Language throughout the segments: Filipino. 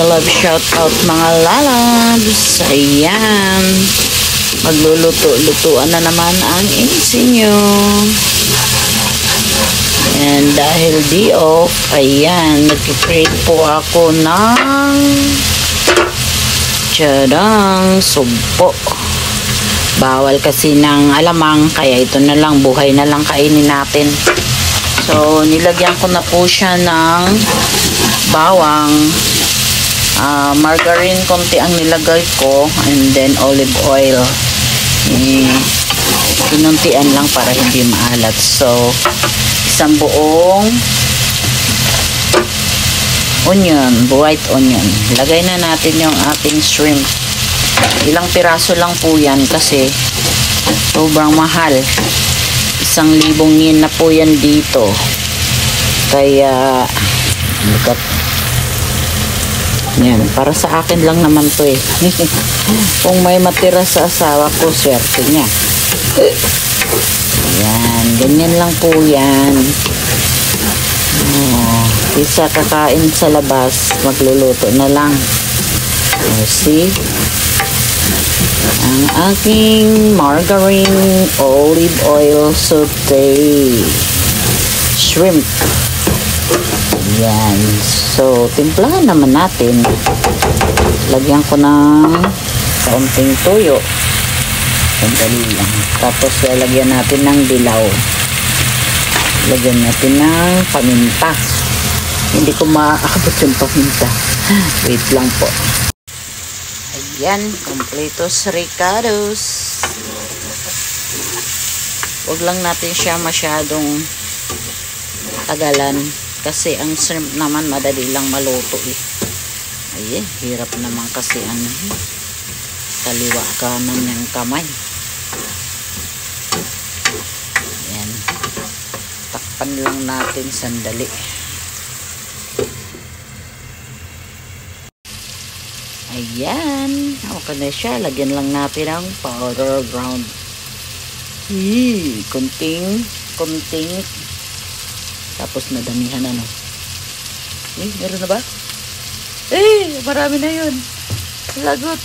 mega love shout out mga lalabs. Ayan. Magluluto-lutuan na naman ang insinyo. And dahil di off, ayan, nag-create po ako ng tiyadang sumpo. Bawal kasi ng alamang, kaya ito na lang, buhay na lang kainin natin. So, nilagyan ko na po siya ng bawang, margarine konti ang nilagay ko, and then olive oil. Pinuntian lang para hindi maalat. So, isang buong onion, white onion. Lagay na natin yung ating shrimp. Ilang piraso lang po yan kasi sobrang mahal. 1,000 yen na po yan dito. Kaya yan, para sa akin lang naman to eh. Kung may matira sa asawa ko, swerte niya. Yan, ganyan lang po yan. Isa kakain sa labas, magluluto na lang. See? Ang aking margarine, olive oil, saute, shrimp. Yan. So, timplahan naman natin. Lagyan ko ng kaunting tuyo. Sandali lang. Tapos, lalagyan natin ng dilaw. Lagyan natin ng paminta. Hindi ko maaabot yung paminta. Wait lang po. Ayan, completos ricados. Huwag lang natin siya masyadong tagalan kasi ang shrimp naman madali lang maluto eh. Ayan, hirap naman kasi ano, kaliwa kanan yung kamay. Ayan, takpan lang natin sandali. Ayan, okay na siya. Lagyan lang natin ang powder ground. Kunting. Tapos nadamihan ano. Meron na ba? Marami na yun. Lagot.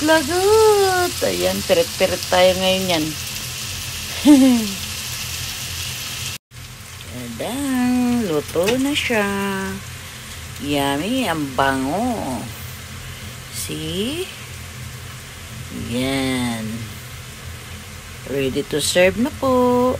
Ayan, pirit-pirit tayo ngayon yan. Tadang, luto na siya. Yummy, ang bango. See? Yan. Ready to serve na po.